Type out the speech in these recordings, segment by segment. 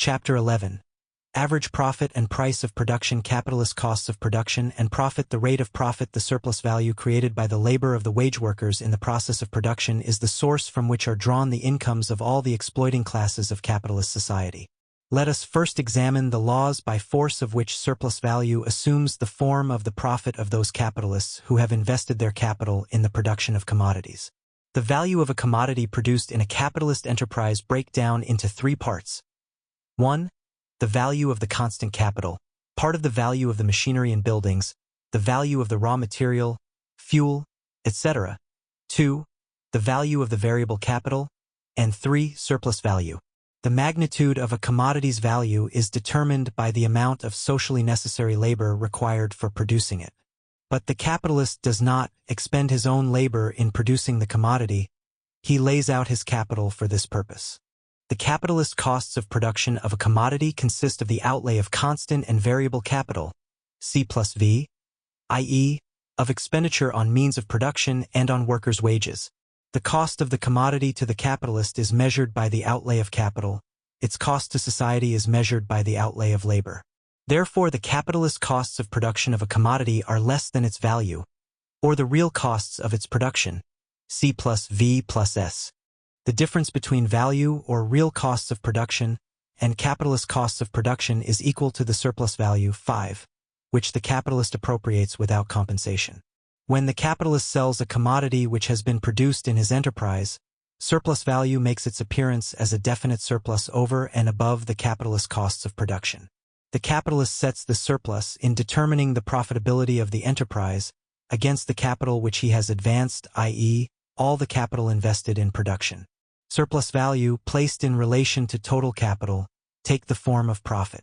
Chapter 11. Average profit and price of production. Capitalist costs of production and profit. The rate of profit, the surplus value created by the labor of the wage workers in the process of production, is the source from which are drawn the incomes of all the exploiting classes of capitalist society. Let us first examine the laws by force of which surplus value assumes the form of the profit of those capitalists who have invested their capital in the production of commodities. The value of a commodity produced in a capitalist enterprise break down into three parts. 1. The value of the constant capital, part of the value of the machinery and buildings, the value of the raw material, fuel, etc. 2. The value of the variable capital, and 3. Surplus value. The magnitude of a commodity's value is determined by the amount of socially necessary labor required for producing it. But the capitalist does not expend his own labor in producing the commodity. He lays out his capital for this purpose. The capitalist costs of production of a commodity consist of the outlay of constant and variable capital, C plus V, i.e., of expenditure on means of production and on workers' wages. The cost of the commodity to the capitalist is measured by the outlay of capital. Its cost to society is measured by the outlay of labor. Therefore, the capitalist costs of production of a commodity are less than its value, or the real costs of its production, C plus V plus S. The difference between value or real costs of production and capitalist costs of production is equal to the surplus value, 5, which the capitalist appropriates without compensation. When the capitalist sells a commodity which has been produced in his enterprise, surplus value makes its appearance as a definite surplus over and above the capitalist costs of production. The capitalist sets the surplus in determining the profitability of the enterprise against the capital which he has advanced, i.e., all the capital invested in production. Surplus value, placed in relation to total capital, take the form of profit.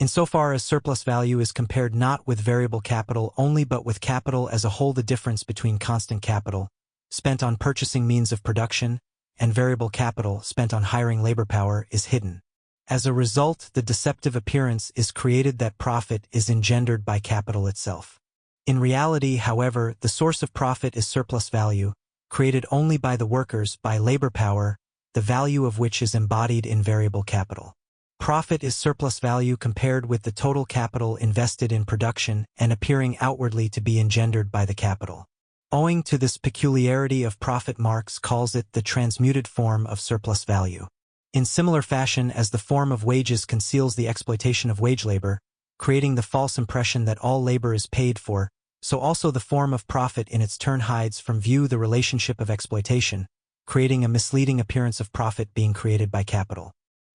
Insofar as surplus value is compared not with variable capital only but with capital as a whole, the difference between constant capital, spent on purchasing means of production, and variable capital, spent on hiring labor power, is hidden. As a result, the deceptive appearance is created that profit is engendered by capital itself. In reality, however, the source of profit is surplus value, created only by the workers, by labor power, the value of which is embodied in variable capital. Profit is surplus value compared with the total capital invested in production and appearing outwardly to be engendered by the capital. Owing to this peculiarity of profit, Marx calls it the transmuted form of surplus value. In similar fashion as the form of wages conceals the exploitation of wage labor, creating the false impression that all labor is paid for, so also the form of profit in its turn hides from view the relationship of exploitation, creating a misleading appearance of profit being created by capital.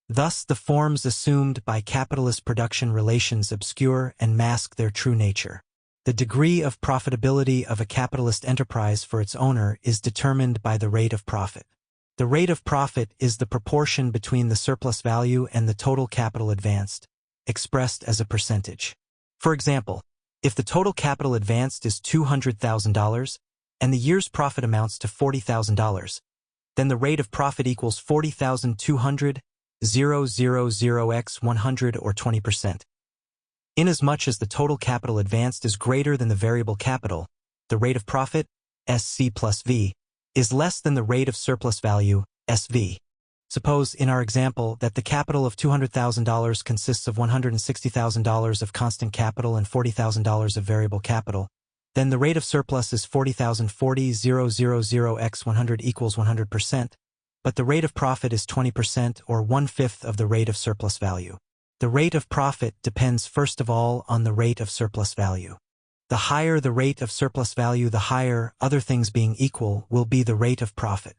Thus, the forms assumed by capitalist production relations obscure and mask their true nature. The degree of profitability of a capitalist enterprise for its owner is determined by the rate of profit. The rate of profit is the proportion between the surplus value and the total capital advanced, expressed as a percentage. For example, if the total capital advanced is $200,000 and the year's profit amounts to $40,000, then the rate of profit equals 40,200, 000x 100 or 20%. Inasmuch as the total capital advanced is greater than the variable capital, the rate of profit, SC plus V, is less than the rate of surplus value, SV. Suppose, in our example, that the capital of $200,000 consists of $160,000 of constant capital and $40,000 of variable capital. Then the rate of surplus is 40,040, 000x 100 equals 100%, but the rate of profit is 20% or 1/5 of the rate of surplus value. The rate of profit depends first of all on the rate of surplus value. The higher the rate of surplus value, the higher, other things being equal, will be the rate of profit.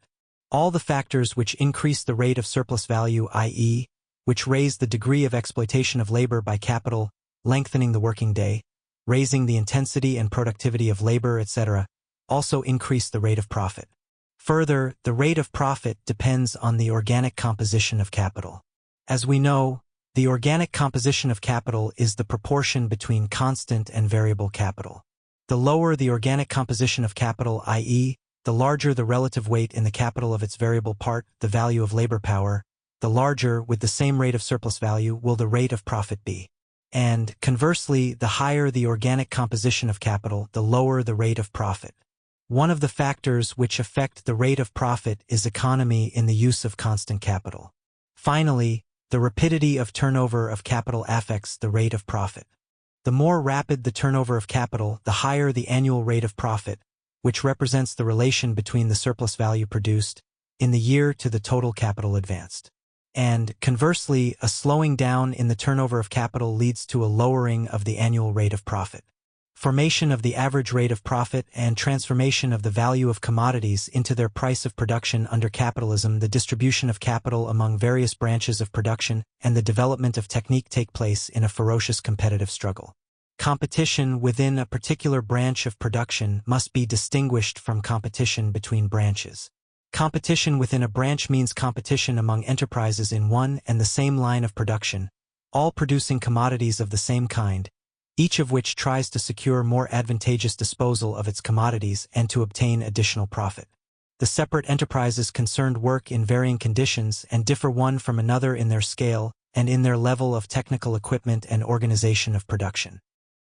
All the factors which increase the rate of surplus value, i.e., which raise the degree of exploitation of labor by capital, lengthening the working day, raising the intensity and productivity of labor, etc., also increase the rate of profit. Further, the rate of profit depends on the organic composition of capital. As we know, the organic composition of capital is the proportion between constant and variable capital. The lower the organic composition of capital, i.e., the larger the relative weight in the capital of its variable part, the value of labor power, the larger, with the same rate of surplus value, will the rate of profit be. And, conversely, the higher the organic composition of capital, the lower the rate of profit. One of the factors which affect the rate of profit is economy in the use of constant capital. Finally, The rapidity of turnover of capital affects the rate of profit. The more rapid the turnover of capital, the higher the annual rate of profit, which represents the relation between the surplus value produced in the year to the total capital advanced. And, conversely, a slowing down in the turnover of capital leads to a lowering of the annual rate of profit. Formation of the average rate of profit and transformation of the value of commodities into their price of production under capitalism. The distribution of capital among various branches of production and the development of technique take place in a ferocious competitive struggle. Competition within a particular branch of production must be distinguished from competition between branches. Competition within a branch means competition among enterprises in one and the same line of production, all producing commodities of the same kind, each of which tries to secure more advantageous disposal of its commodities and to obtain additional profit. The separate enterprises concerned work in varying conditions and differ one from another in their scale and in their level of technical equipment and organization of production.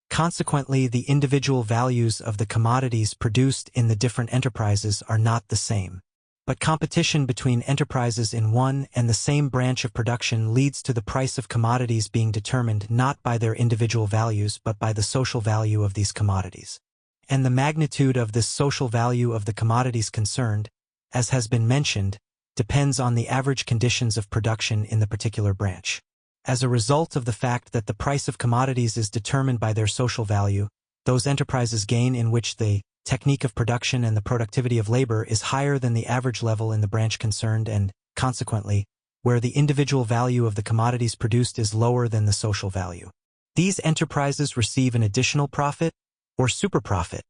Consequently, the individual values of the commodities produced in the different enterprises are not the same. But competition between enterprises in one and the same branch of production leads to the price of commodities being determined not by their individual values but by the social value of these commodities. And the magnitude of this social value of the commodities concerned, as has been mentioned, depends on the average conditions of production in the particular branch. As a result of the fact that the price of commodities is determined by their social value, those enterprises gain in which the technique of production and the productivity of labor is higher than the average level in the branch concerned and, consequently, where the individual value of the commodities produced is lower than the social value. These enterprises receive an additional profit, or superprofit,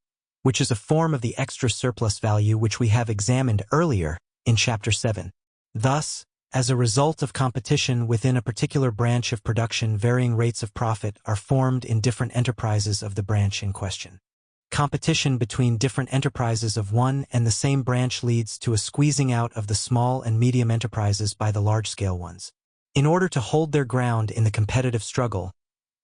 which is a form of the extra surplus value which we have examined earlier in Chapter 7. Thus, as a result of competition within a particular branch of production, varying rates of profit are formed in different enterprises of the branch in question. Competition between different enterprises of one and the same branch leads to a squeezing out of the small and medium enterprises by the large-scale ones. In order to hold their ground in the competitive struggle,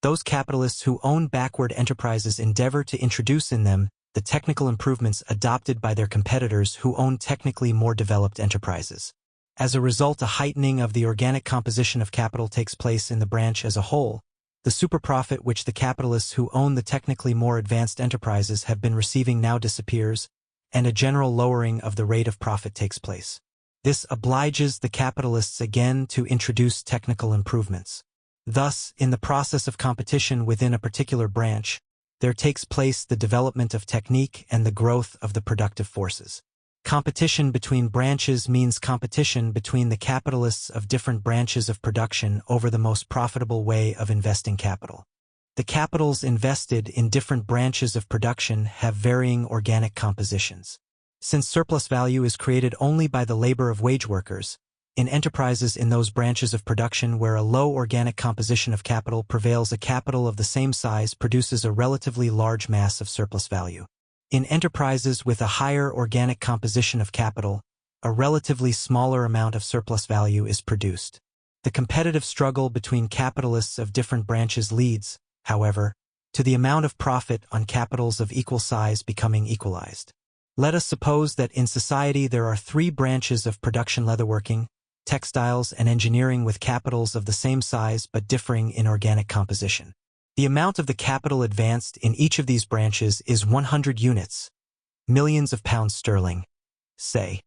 those capitalists who own backward enterprises endeavor to introduce in them the technical improvements adopted by their competitors who own technically more developed enterprises. As a result, a heightening of the organic composition of capital takes place in the branch as a whole. The superprofit which the capitalists who own the technically more advanced enterprises have been receiving now disappears, and a general lowering of the rate of profit takes place. This obliges the capitalists again to introduce technical improvements. Thus, in the process of competition within a particular branch, there takes place the development of technique and the growth of the productive forces. Competition between branches means competition between the capitalists of different branches of production over the most profitable way of investing capital. The capitals invested in different branches of production have varying organic compositions. Since surplus value is created only by the labor of wage workers, in enterprises in those branches of production where a low organic composition of capital prevails, a capital of the same size produces a relatively large mass of surplus value. In enterprises with a higher organic composition of capital, a relatively smaller amount of surplus value is produced. The competitive struggle between capitalists of different branches leads, however, to the amount of profit on capitals of equal size becoming equalized. Let us suppose that in society there are three branches of production: leatherworking, textiles, and engineering, with capitals of the same size but differing in organic composition. The amount of the capital advanced in each of these branches is 100 units, millions of pounds sterling, say.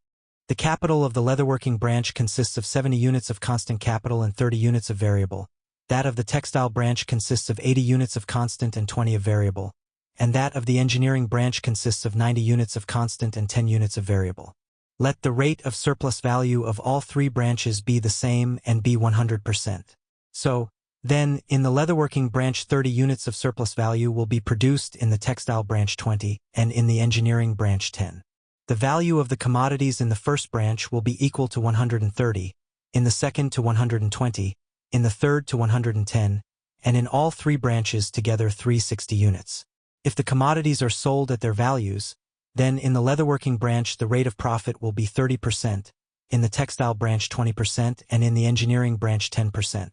The capital of the leatherworking branch consists of 70 units of constant capital and 30 units of variable. That of the textile branch consists of 80 units of constant and 20 of variable. And that of the engineering branch consists of 90 units of constant and 10 units of variable. Let the rate of surplus value of all three branches be the same and be 100%. So, then, in the leatherworking branch 30 units of surplus value will be produced, in the textile branch 20, and in the engineering branch 10. The value of the commodities in the first branch will be equal to 130, in the second to 120, in the third to 110, and in all three branches together 360 units. If the commodities are sold at their values, then in the leatherworking branch the rate of profit will be 30%, in the textile branch 20%, and in the engineering branch 10%.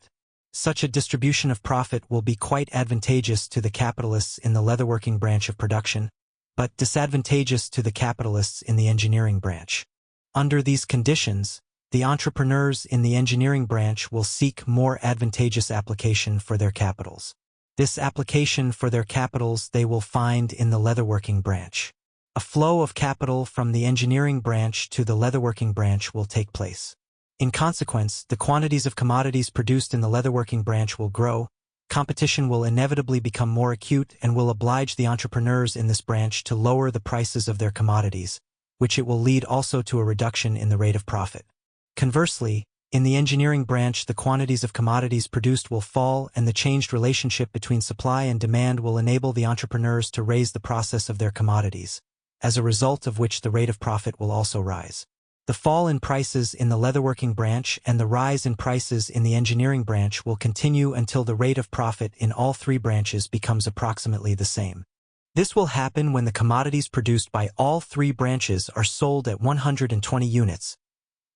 Such a distribution of profit will be quite advantageous to the capitalists in the leatherworking branch of production, but disadvantageous to the capitalists in the engineering branch. Under these conditions, the entrepreneurs in the engineering branch will seek more advantageous application for their capitals. This application for their capitals they will find in the leatherworking branch. A flow of capital from the engineering branch to the leatherworking branch will take place. In consequence, the quantities of commodities produced in the leatherworking branch will grow, competition will inevitably become more acute and will oblige the entrepreneurs in this branch to lower the prices of their commodities, which it will lead also to a reduction in the rate of profit. Conversely, in the engineering branch the quantities of commodities produced will fall and the changed relationship between supply and demand will enable the entrepreneurs to raise the process of their commodities, as a result of which the rate of profit will also rise. The fall in prices in the leatherworking branch and the rise in prices in the engineering branch will continue until the rate of profit in all three branches becomes approximately the same. This will happen when the commodities produced by all three branches are sold at 120 units,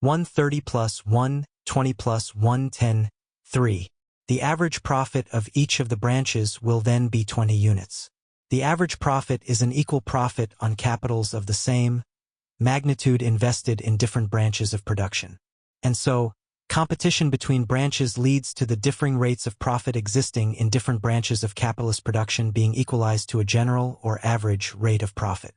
130 plus 120 plus 110, 3. The average profit of each of the branches will then be 20 units. The average profit is an equal profit on capitals of the same magnitude invested in different branches of production. And so, competition between branches leads to the differing rates of profit existing in different branches of capitalist production being equalized to a general or average rate of profit.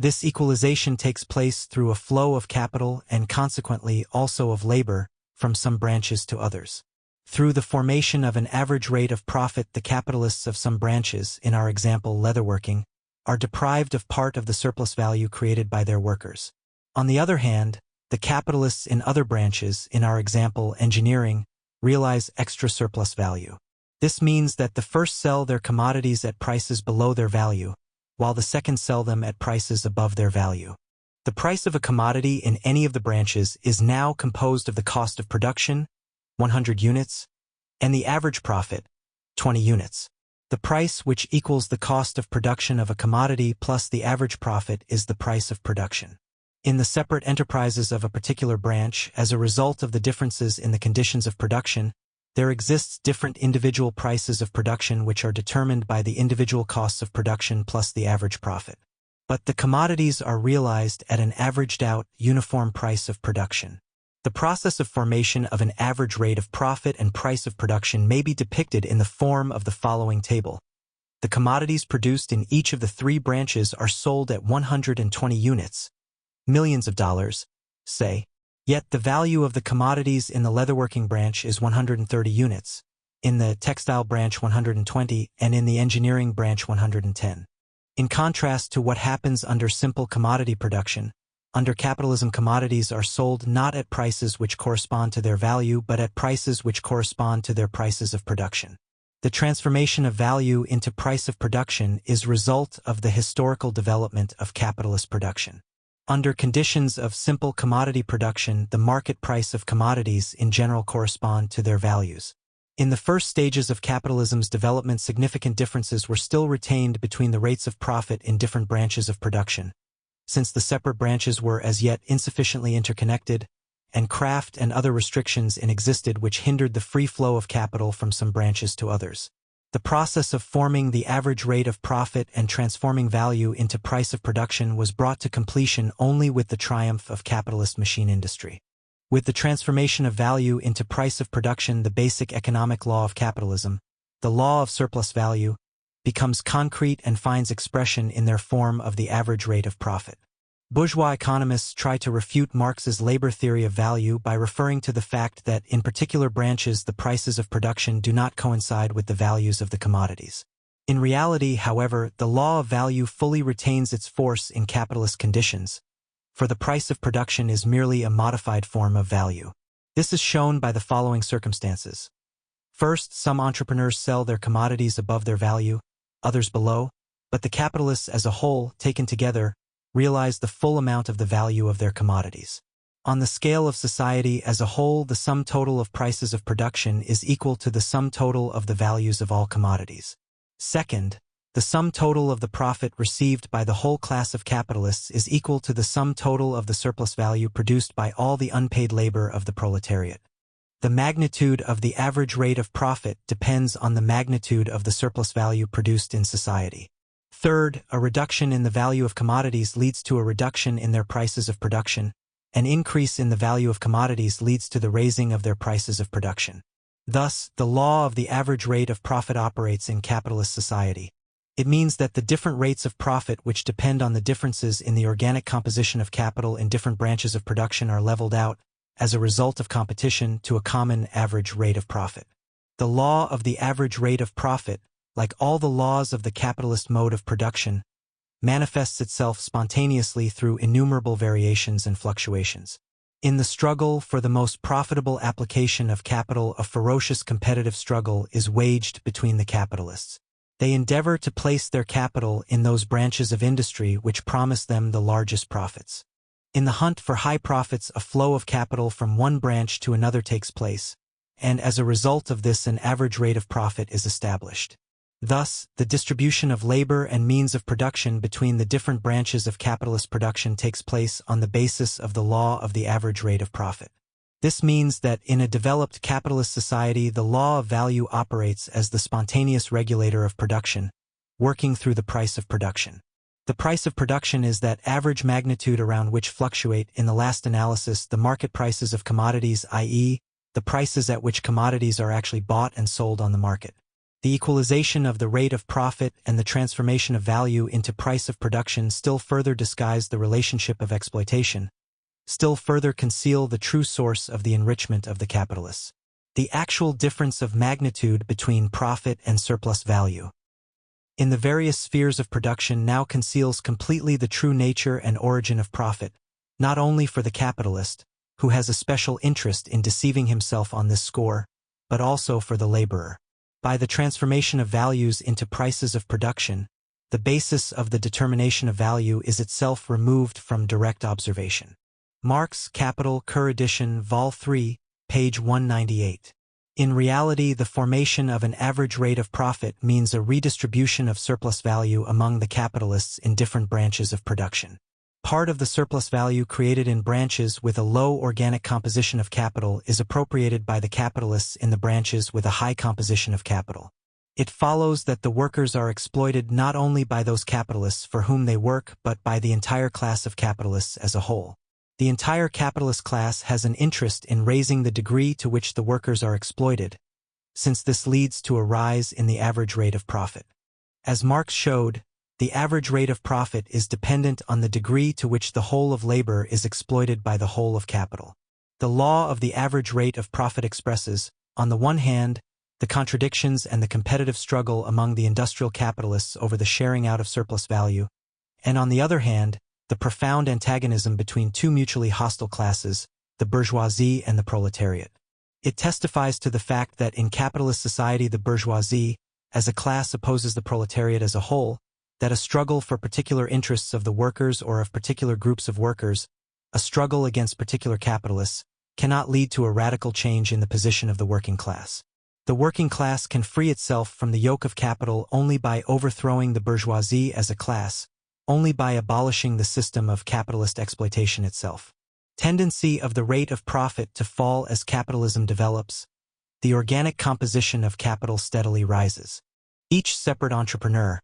This equalization takes place through a flow of capital and consequently also of labor from some branches to others. Through the formation of an average rate of profit, the capitalists of some branches, in our example leatherworking, are deprived of part of the surplus value created by their workers. On the other hand, the capitalists in other branches, in our example engineering, realize extra surplus value. This means that the first sell their commodities at prices below their value, while the second sell them at prices above their value. The price of a commodity in any of the branches is now composed of the cost of production, 100 units, and the average profit, 20 units. The price which equals the cost of production of a commodity plus the average profit is the price of production. In the separate enterprises of a particular branch, as a result of the differences in the conditions of production, there exists different individual prices of production which are determined by the individual costs of production plus the average profit. But the commodities are realized at an averaged out, uniform price of production. The process of formation of an average rate of profit and price of production may be depicted in the form of the following table. The commodities produced in each of the three branches are sold at 120 units, millions of dollars, say. Yet the value of the commodities in the leatherworking branch is 130 units, in the textile branch 120, and in the engineering branch 110. In contrast to what happens under simple commodity production, under capitalism commodities are sold not at prices which correspond to their value but at prices which correspond to their prices of production. The transformation of value into price of production is result of the historical development of capitalist production. Under conditions of simple commodity production, the market price of commodities in general correspond to their values. In the first stages of capitalism's development, significant differences were still retained between the rates of profit in different branches of production, since the separate branches were as yet insufficiently interconnected, and craft and other restrictions existed which hindered the free flow of capital from some branches to others. The process of forming the average rate of profit and transforming value into price of production was brought to completion only with the triumph of capitalist machine industry. With the transformation of value into price of production, the basic economic law of capitalism, the law of surplus value, becomes concrete and finds expression in their form of the average rate of profit. Bourgeois economists try to refute Marx's labor theory of value by referring to the fact that in particular branches the prices of production do not coincide with the values of the commodities. In reality, however, the law of value fully retains its force in capitalist conditions, for the price of production is merely a modified form of value. This is shown by the following circumstances. First, some entrepreneurs sell their commodities above their value, others below, but the capitalists as a whole, taken together, realize the full amount of the value of their commodities. On the scale of society as a whole, the sum total of prices of production is equal to the sum total of the values of all commodities. Second, the sum total of the profit received by the whole class of capitalists is equal to the sum total of the surplus value produced by all the unpaid labor of the proletariat. The magnitude of the average rate of profit depends on the magnitude of the surplus value produced in society. Third, a reduction in the value of commodities leads to a reduction in their prices of production, An increase in the value of commodities leads to the raising of their prices of production. Thus, the law of the average rate of profit operates in capitalist society. It means that the different rates of profit which depend on the differences in the organic composition of capital in different branches of production are leveled out, as a result of competition, to a common average rate of profit. The law of the average rate of profit, like all the laws of the capitalist mode of production, manifests itself spontaneously through innumerable variations and fluctuations. In the struggle for the most profitable application of capital, a ferocious competitive struggle is waged between the capitalists. They endeavor to place their capital in those branches of industry which promise them the largest profits. In the hunt for high profits, a flow of capital from one branch to another takes place, and as a result of this an average rate of profit is established. Thus, the distribution of labor and means of production between the different branches of capitalist production takes place on the basis of the law of the average rate of profit. This means that in a developed capitalist society the law of value operates as the spontaneous regulator of production, working through the price of production. The price of production is that average magnitude around which fluctuate, in the last analysis, the market prices of commodities, i.e., the prices at which commodities are actually bought and sold on the market. The equalization of the rate of profit and the transformation of value into price of production still further disguise the relationship of exploitation, still further conceal the true source of the enrichment of the capitalists. The actual difference of magnitude between profit and surplus value in the various spheres of production now conceals completely the true nature and origin of profit, not only for the capitalist, who has a special interest in deceiving himself on this score, but also for the laborer. By the transformation of values into prices of production, the basis of the determination of value is itself removed from direct observation. Marx, Capital, Kerr edition, Vol. 3, page 198. In reality, the formation of an average rate of profit means a redistribution of surplus value among the capitalists in different branches of production. Part of the surplus value created in branches with a low organic composition of capital is appropriated by the capitalists in the branches with a high composition of capital. It follows that the workers are exploited not only by those capitalists for whom they work, but by the entire class of capitalists as a whole. The entire capitalist class has an interest in raising the degree to which the workers are exploited, since this leads to a rise in the average rate of profit. As Marx showed, the average rate of profit is dependent on the degree to which the whole of labor is exploited by the whole of capital. The law of the average rate of profit expresses, on the one hand, the contradictions and the competitive struggle among the industrial capitalists over the sharing out of surplus value, and on the other hand, the profound antagonism between two mutually hostile classes, the bourgeoisie and the proletariat. It testifies to the fact that in capitalist society the bourgeoisie, as a class, opposes the proletariat as a whole, that a struggle for particular interests of the workers or of particular groups of workers, a struggle against particular capitalists, cannot lead to a radical change in the position of the working class. The working class can free itself from the yoke of capital only by overthrowing the bourgeoisie as a class, only by abolishing the system of capitalist exploitation itself. Tendency of the rate of profit to fall as capitalism develops. The organic composition of capital steadily rises. Each separate entrepreneur,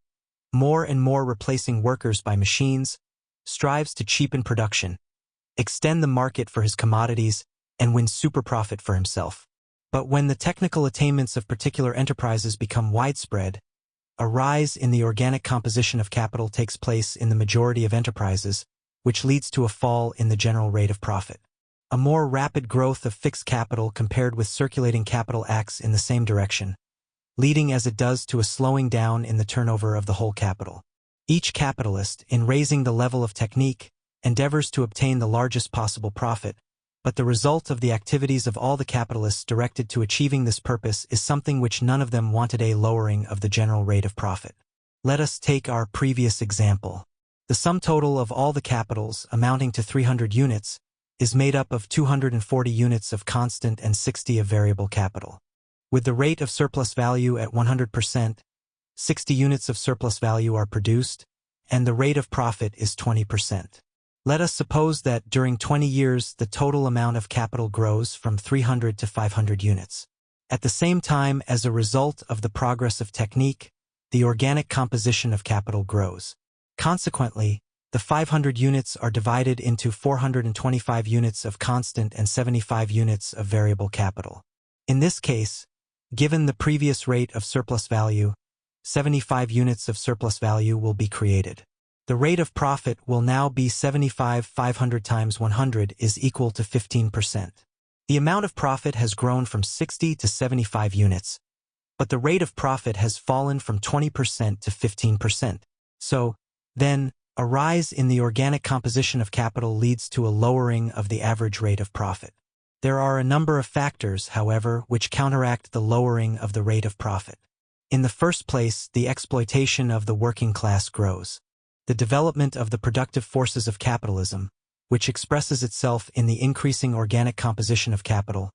more and more replacing workers by machines, strives to cheapen production, extend the market for his commodities, and win superprofit for himself. But when the technical attainments of particular enterprises become widespread, a rise in the organic composition of capital takes place in the majority of enterprises, which leads to a fall in the general rate of profit. A more rapid growth of fixed capital compared with circulating capital acts in the same direction, leading as it does to a slowing down in the turnover of the whole capital. Each capitalist, in raising the level of technique, endeavors to obtain the largest possible profit, but the result of the activities of all the capitalists directed to achieving this purpose is something which none of them wanted: a lowering of the general rate of profit. Let us take our previous example. The sum total of all the capitals, amounting to 300 units, is made up of 240 units of constant and 60 of variable capital. With the rate of surplus value at 100%, 60 units of surplus value are produced, and the rate of profit is 20%. Let us suppose that during 20 years the total amount of capital grows from 300 to 500 units. At the same time, as a result of the progress of technique, the organic composition of capital grows. Consequently, The 500 units are divided into 425 units of constant and 75 units of variable capital. In this case, given the previous rate of surplus value, 75 units of surplus value will be created. The rate of profit will now be 75 500 times 100 is equal to 15%. The amount of profit has grown from 60 to 75 units, but the rate of profit has fallen from 20% to 15%. So, then, a rise in the organic composition of capital leads to a lowering of the average rate of profit. There are a number of factors, however, which counteract the lowering of the rate of profit. In the first place, the exploitation of the working class grows. The development of the productive forces of capitalism, which expresses itself in the increasing organic composition of capital,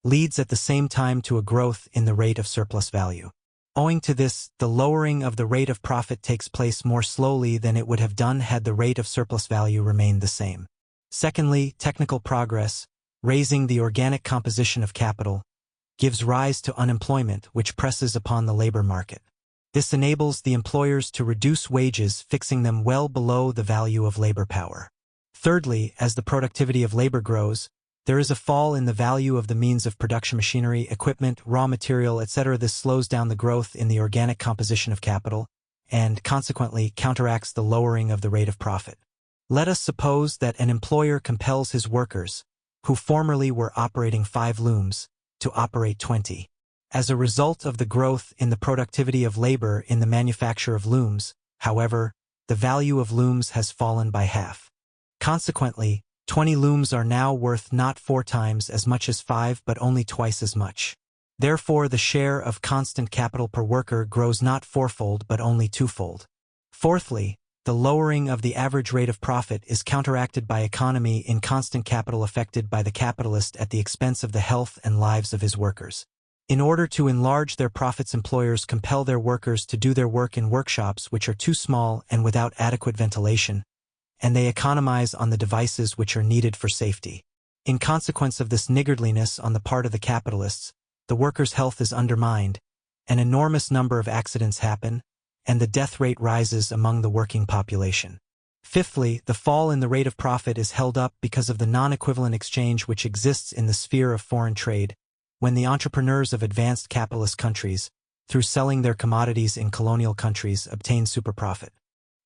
leads at the same time to a growth in the rate of surplus value. Owing to this, the lowering of the rate of profit takes place more slowly than it would have done had the rate of surplus value remained the same. Secondly, technical progress, raising the organic composition of capital, gives rise to unemployment, which presses upon the labor market. This enables the employers to reduce wages, fixing them well below the value of labor power. Thirdly, as the productivity of labor grows, there is a fall in the value of the means of production: machinery, equipment, raw material, etc. This slows down the growth in the organic composition of capital and, consequently, counteracts the lowering of the rate of profit. Let us suppose that an employer compels his workers, who formerly were operating 5 looms, to operate 20. As a result of the growth in the productivity of labor in the manufacture of looms, however, the value of looms has fallen by half. Consequently, 20 looms are now worth not 4 times as much as 5 but only twice as much. Therefore, the share of constant capital per worker grows not 4-fold but only 2-fold. Fourthly, the lowering of the average rate of profit is counteracted by economy in constant capital affected by the capitalist at the expense of the health and lives of his workers. In order to enlarge their profits, employers compel their workers to do their work in workshops which are too small and without adequate ventilation, and they economize on the devices which are needed for safety. In consequence of this niggardliness on the part of the capitalists, the workers' health is undermined, an enormous number of accidents happen, and the death rate rises among the working population. Fifthly, the fall in the rate of profit is held up because of the non-equivalent exchange which exists in the sphere of foreign trade, when the entrepreneurs of advanced capitalist countries, through selling their commodities in colonial countries, obtain superprofit.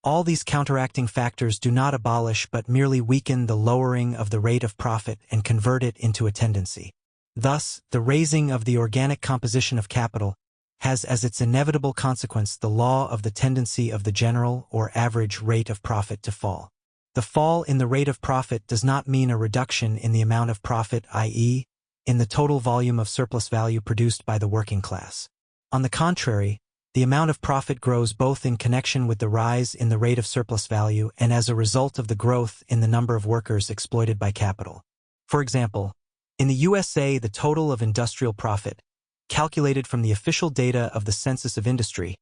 All these counteracting factors do not abolish but merely weaken the lowering of the rate of profit and convert it into a tendency. Thus, the raising of the organic composition of capital has as its inevitable consequence the law of the tendency of the general or average rate of profit to fall. The fall in the rate of profit does not mean a reduction in the amount of profit, i.e., in the total volume of surplus value produced by the working class. On the contrary, the amount of profit grows both in connection with the rise in the rate of surplus value and as a result of the growth in the number of workers exploited by capital. For example, in the USA, the total of industrial profit, calculated from the official data of the Census of Industry,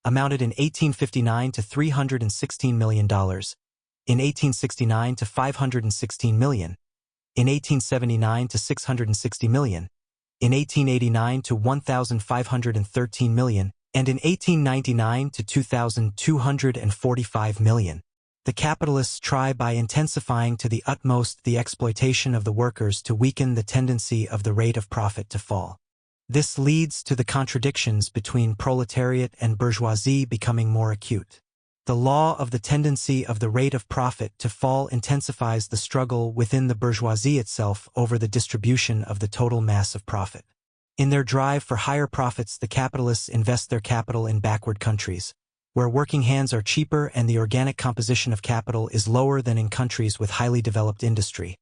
amounted in 1859 to $316 million, in 1869 to $516 million, in 1879 to $660 million, in 1889 to $1,513 million, and in 1899 to $2,245 million. The capitalists try by intensifying to the utmost the exploitation of the workers to weaken the tendency of the rate of profit to fall. This leads to the contradictions between proletariat and bourgeoisie becoming more acute. The law of the tendency of the rate of profit to fall intensifies the struggle within the bourgeoisie itself over the distribution of the total mass of profit. In their drive for higher profits, the capitalists invest their capital in backward countries, where working hands are cheaper and the organic composition of capital is lower than in countries with highly developed industry,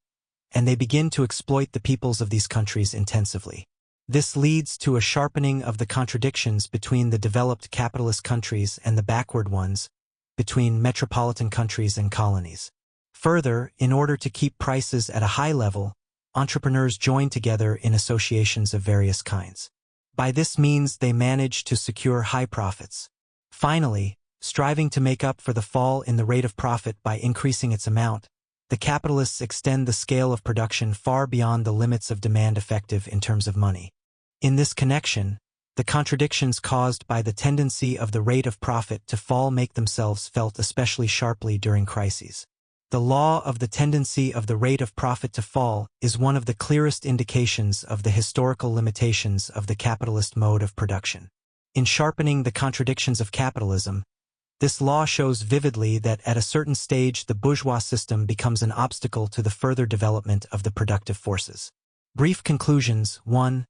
and they begin to exploit the peoples of these countries intensively. This leads to a sharpening of the contradictions between the developed capitalist countries and the backward ones, between metropolitan countries and colonies. Further, in order to keep prices at a high level, entrepreneurs join together in associations of various kinds. By this means, they manage to secure high profits. Finally, striving to make up for the fall in the rate of profit by increasing its amount, the capitalists extend the scale of production far beyond the limits of demand effective in terms of money. In this connection, The contradictions caused by the tendency of the rate of profit to fall make themselves felt especially sharply during crises. The law of the tendency of the rate of profit to fall is one of the clearest indications of the historical limitations of the capitalist mode of production. In sharpening the contradictions of capitalism, this law shows vividly that at a certain stage the bourgeois system becomes an obstacle to the further development of the productive forces. Brief conclusions. 1.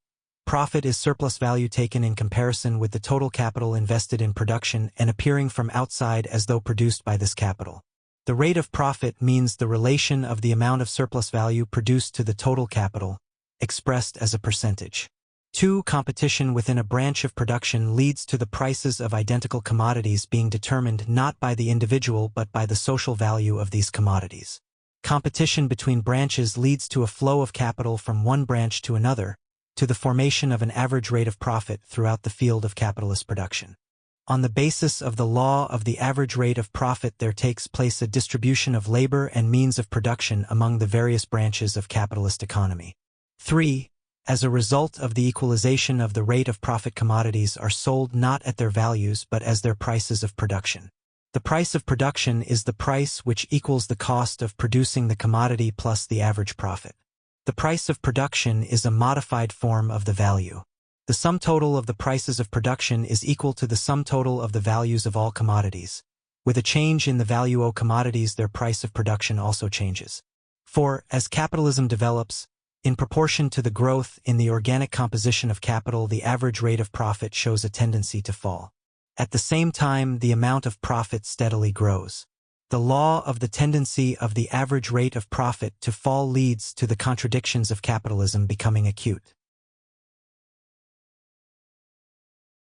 Profit is surplus value taken in comparison with the total capital invested in production and appearing from outside as though produced by this capital. The rate of profit means the relation of the amount of surplus value produced to the total capital, expressed as a percentage. 2. Competition within a branch of production leads to the prices of identical commodities being determined not by the individual but by the social value of these commodities. Competition between branches leads to a flow of capital from one branch to another, to the formation of an average rate of profit throughout the field of capitalist production. On the basis of the law of the average rate of profit there takes place a distribution of labor and means of production among the various branches of capitalist economy. 3. As a result of the equalization of the rate of profit, commodities are sold not at their values but as their prices of production. The price of production is the price which equals the cost of producing the commodity plus the average profit. The price of production is a modified form of the value. The sum total of the prices of production is equal to the sum total of the values of all commodities. With a change in the value of commodities, their price of production also changes. 4. As capitalism develops, in proportion to the growth in the organic composition of capital, the average rate of profit shows a tendency to fall. At the same time, the amount of profit steadily grows. The law of the tendency of the average rate of profit to fall leads to the contradictions of capitalism becoming acute.